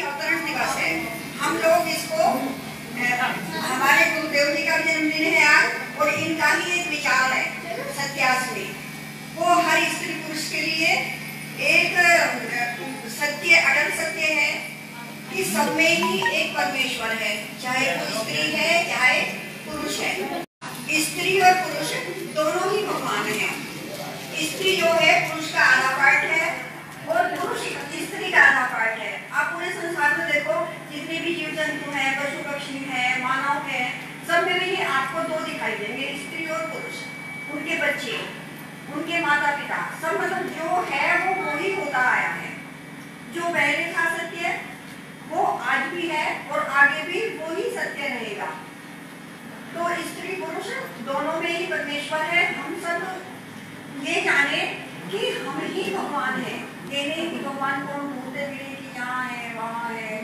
अवतरण दिवस है। हम लोग इसको हमारे गुरुदेव जी का जन्मदिन है आज और इनका ही एक विचार है सत्याश्मी। वो हर स्त्री पुरुष के लिए एक सत्य, अटल सत्य है कि सब में ही एक परमेश्वर है, चाहे वो स्त्री है चाहे पुरुष है। स्त्री और पुरुष दोनों ही भगवान हैं। स्त्री जो है पुरुष का आधा पार्ट है और पुरुष स्त्री का आधा पार्ट है। आप पूरे संसार में देखो, जितने भी जीव जंतु हैं, पशु पक्षी हैं, मानव हैं, सब में भी आपको दो दिखाई देंगे, स्त्री और पुरुष। उनके बच्चे, उनके माता पिता, सब मतलब जो है वो वही होता आया है। जो पहले था सत्य वो आज भी है और आगे भी वही सत्य रहेगा। तो स्त्री पुरुष दोनों में ही परमेश्वर है। हम सब ये जाने कि हम ही भगवान हैं। ये नहीं कि भगवान को हम ढूंढते मिले कि यहाँ है वहाँ है,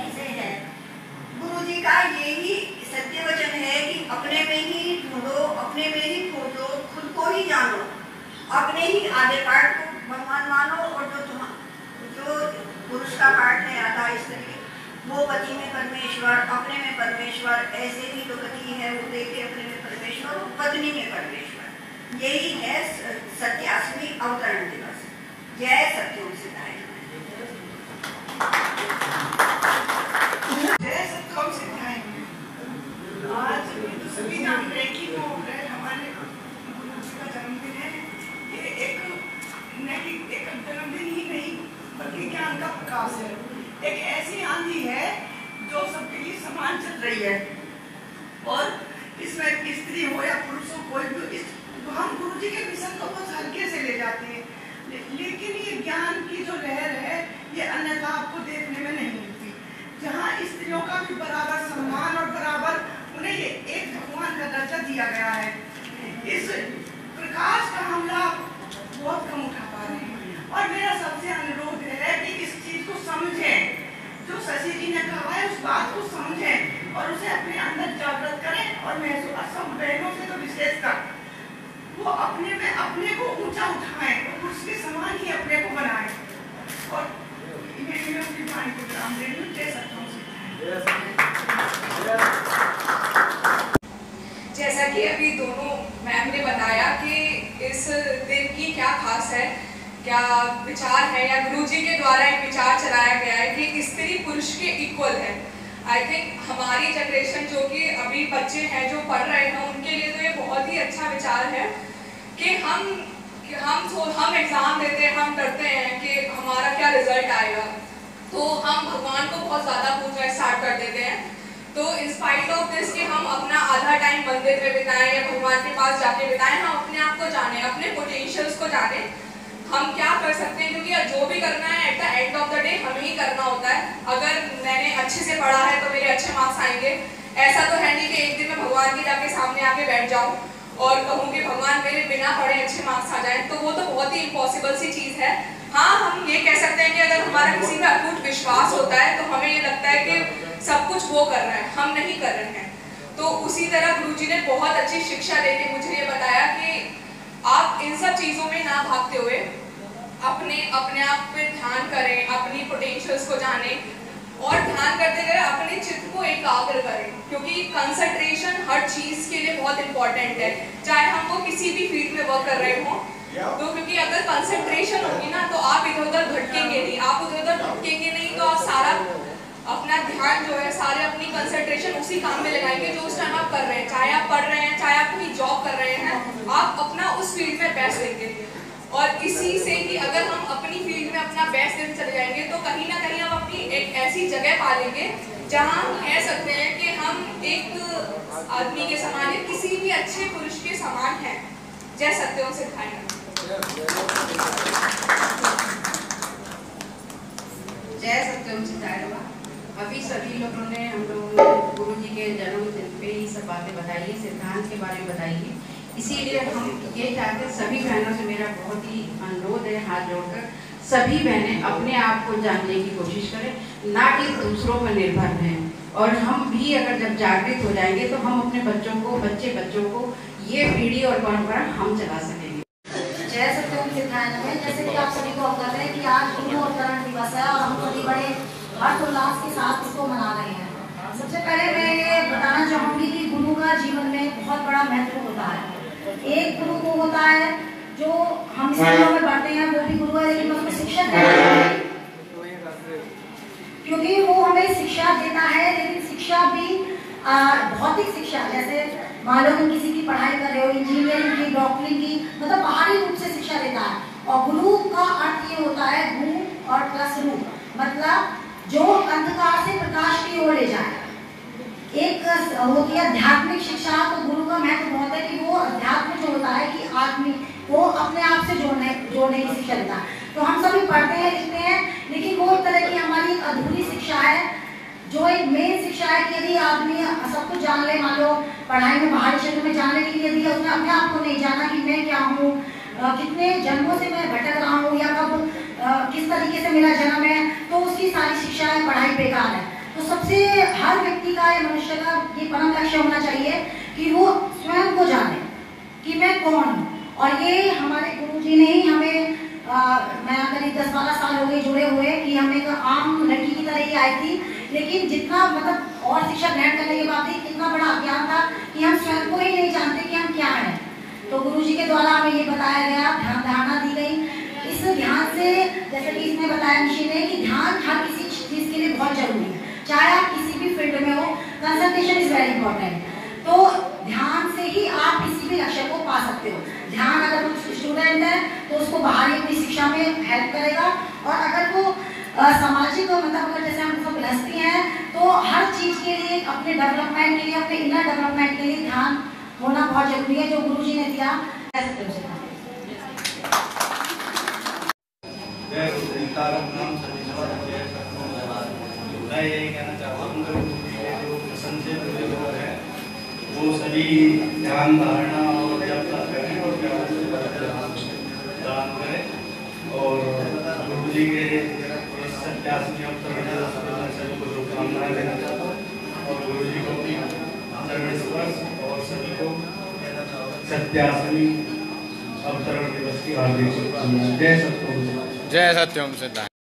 ऐसे है। गुरु जी का यही सत्य वचन है कि अपने में ही ढूंढो, अपने में ही खोजो, खुद को ही जानो, अपने ही आधे पार्ट को भगवान मानो और जो पुरुष का पार्ट है आधा स्त्री, वो पति में परमेश्वर, अपने में परमेश्वर, ऐसे ही जो पति है वो देखे अपने में परमेश्वर, पत्नी में परमेश्वर। यही है सत्याश्मी अवतरण दिवस। जय सत्यम सिद्धाय। जय सत्यम सिद्धाय। आज तो सभी जान रहे कि वो हमारे गुरु जी का जन्मदिन है। ये एक जन्मदिन ही नहीं बल्कि ज्ञान का प्रकाश है। एक ऐसी आंधी है जो सबके लिए समान चल रही है और इसमें स्त्री हो या पुरुष हो, कोई भी, तो हम गुरु जी के मिशन को बहुत हल्के से ले जाते हैं, लेकिन ये ज्ञान की जो लहर है ये अन्यथा आपको देखने में नहीं मिलती, जहाँ स्त्रियों का भी बराबर सम्मान और बराबर उन्हें ये एक भगवान का दर्जा दिया गया है। इस प्रकाश का हम लाभ बहुत कम उठा पा रहे हैं और मेरा सबसे अनुरोध है कि इस चीज को समझें, जो शशि जी ने कहा है उस बात को समझें और उसे अपने अंदर जागृत करें और महसूस, सब बहनों से तो विशेषकर वो अपने में अपने को ऊंचा उठाएं और उसके समान ही अपने को बनाएं। और मैं अपनी वाणी को विराम दे रही हूं। जय सत्यम सिद्धाय। जैसा कि अभी दोनों मैम ने बताया कि इस दिन की क्या खास है, क्या विचार है, या गुरुजी के द्वारा एक विचार चलाया गया है कि स्त्री पुरुष के इक्वल है। आई थिंक हमारी जनरेशन जो कि अभी बच्चे हैं जो पढ़ रहे हैं उनके लिए तो ये बहुत ही अच्छा विचार है कि हम एग्जाम देते हैं, हम डरते हैं कि हमारा क्या रिजल्ट आएगा, तो हम भगवान को बहुत ज़्यादा पूजना स्टार्ट कर देते हैं। तो इंस्पाइट ऑफ दिस कि हम अपना आधा टाइम मंदिर में बिताएं या भगवान के पास जाके बिताएं, हम अपने आप को जाने, अपने पोटेंशियल्स को जाने, हम क्या कर सकते हैं, क्योंकि जो भी करना है at the end of the day हमें ही करना होता है। अगर मैंने अच्छे से पढ़ा है तो मेरे अच्छे मार्क्स आएंगे, ऐसा तो है नहीं कि एक दिन मैं भगवान के जाके सामने आके बैठ जाऊं और कहूँ कि भगवान मेरे बिना पढ़े अच्छे मार्क्स आ जाएं, तो वो तो बहुत ही इम्पॉसिबल सी चीज़ है। हाँ, हम ये कह सकते हैं कि अगर हमारा किसी का अटूट विश्वास होता है तो हमें ये लगता है कि सब कुछ वो कर रहा है, हम नहीं कर रहे हैं। तो उसी तरह गुरुजी ने बहुत अच्छी शिक्षा देके मुझे ये बताया कि आप इन सब चीज़ों में ना भागते हुए अपने आप पे ध्यान करें, अपनी पोटेंशियल्स को जानें और ध्यान करते गए अपने चित्त को एकाग्र करें, क्योंकि कंसंट्रेशन हर चीज़ के लिए बहुत इंपॉर्टेंट है, चाहे हम वो किसी भी फील्ड में वर्क कर रहे हों। तो क्योंकि अगर कंसंट्रेशन होगी ना तो आप इधर उधर भटकेंगे नहीं, आप उधर उधर भटकेंगे नहीं तो आप सारा अपना ध्यान जो है, सारे अपनी कंसंट्रेशन उसी काम में लगाएंगे जो उस टाइम आप कर रहे हैं, चाहे आप पढ़ रहे हैं, चाहे आप कोई जॉब कर रहे हैं, आप अपना उस फील्ड में बेस्ट देंगे। और इसी से कि अगर हम अपनी फील्ड में अपना बेस्ट देते चले जाएंगे तो कहीं ना कहीं हम अपनी एक ऐसी जगह पा लेंगे जहाँ हम कह सकते हैं कि हम एक आदमी के समान या किसी भी अच्छे पुरुष के समान हैं। जय सत्यम सिद्धाय। जय सत्यम सिद्धाय। अभी सभी लोगों ने, हम लोगों ने गुरु जी के जन्मदिन पे ही सब बातें बताई है, सिद्धांत के बारे में बताई है। इसीलिए हम ये चाहते हैं, सभी बहनों से मेरा बहुत ही अनुरोध है हाथ जोड़कर, सभी बहनें अपने आप को जानने की कोशिश करें, ना कि दूसरों पर निर्भर रहें। और हम भी अगर जब जागृत हो जाएंगे तो हम अपने बच्चों को, बच्चों को ये पीढ़ी और परंपरा हम चला सकेंगे। जय सत्यम सिद्धाय। जैसे कि आप सभी को अवगत है कि आज गुरु अवतरण दिवस है और हम सभी बड़े हर्षोल्लास के साथ इसको मना रहे हैं। सबसे पहले मैं ये बताना चाहूँगी कि गुरु का जीवन में बहुत बड़ा महत्व होता है। एक गुरु वो होता है जो हम स्कूलों में पढ़ते हैं, वो भी गुरु है, लेकिन उसमें शिक्षक है, क्योंकि वो हमें शिक्षा देता है। लेकिन शिक्षा भी भौतिक शिक्षा, जैसे मान लो तुम किसी की पढ़ाई कर रहे हो, इंजीनियरिंग की, डॉक्टरिंग की, मतलब बाहरी रूप से शिक्षा देता है। और गुरु का अर्थ ये होता है गु और प्लस रू, मतलब जो अंधकार से प्रकाश की ओर ले जाए। एक होती है आध्यात्मिक शिक्षा, तो गुरु का महत्व बहुत है कि वो अध्यात्म जो होता है कि आदमी को अपने आप से जोड़ने की शिक्षा देता है। तो हम सभी पढ़ते हैं, लिखते हैं, लेकिन वो एक तरह की हमारी एक अधूरी शिक्षा है। जो एक मेन शिक्षा है कि यदि आदमी सब कुछ जान ले, मान लो पढ़ाई में बाहरी क्षेत्र में जानने के लिए यदि उसने अपने आप को नहीं जाना कि मैं क्या हूँ, कितने जन्मों से मैं भटक रहा हूँ, या कब किस तरीके से मेरा जन्म है, तो उसकी सारी शिक्षा है पढ़ाई बेकार है। तो सबसे हर व्यक्ति का, मनुष्य का ये परम लक्ष्य होना चाहिए कि वो स्वयं को जाने कि मैं कौन हूँ। और ये हमारे गुरुजी ने ही हमें, मैं करीब 10-12 साल हो गए जुड़े हुए, कि हम एक आम लड़की की तरह ही आई थी, लेकिन जितना मतलब और शिक्षा ग्रहण करने के बाद भी कितना बड़ा अज्ञान था कि हम स्वयं को ही नहीं जानते कि हम क्या हैं। तो गुरुजी के द्वारा हमें ये बताया गया, ध्यान धारणा दी गई। इस ध्यान से, जैसे कि इसने बताया निशी ने, कि ध्यान हर किसी चीज के लिए बहुत जरूरी है, चाहे आप किसी भी फील्ड में हो। Concentration is very important. तो ध्यान से ही आप किसी भी लक्ष्य को पा सकते हो। ध्यान अगर स्टूडेंट है तो उसको बाहरी अपनी शिक्षा में हेल्प करेगा, और अगर वो सामाजिक मतलब अगर जैसे हम सब गृहस्थी हैं, तो हर चीज के लिए, अपने डेवलपमेंट के लिए, अपने इनर डेवलपमेंट के लिए ध्यान होना बहुत जरूरी है, जो गुरुजी ने दिया। मैं यही कहना चाहता हूँ जो संक्षेप है वो सभी ध्यान धारणा और जप करें और दान करें। और गुरु जी के 87वें अवतरण सभी को शुभकामनाएं देना चाहता हूँ, और गुरु जी को भी चरण स्पर्श, और सभी को 87वें अवतरण दिवस की हार्दिक शुभकामनाएं। जय सत्यम। जय सत्यम सिद्धांत।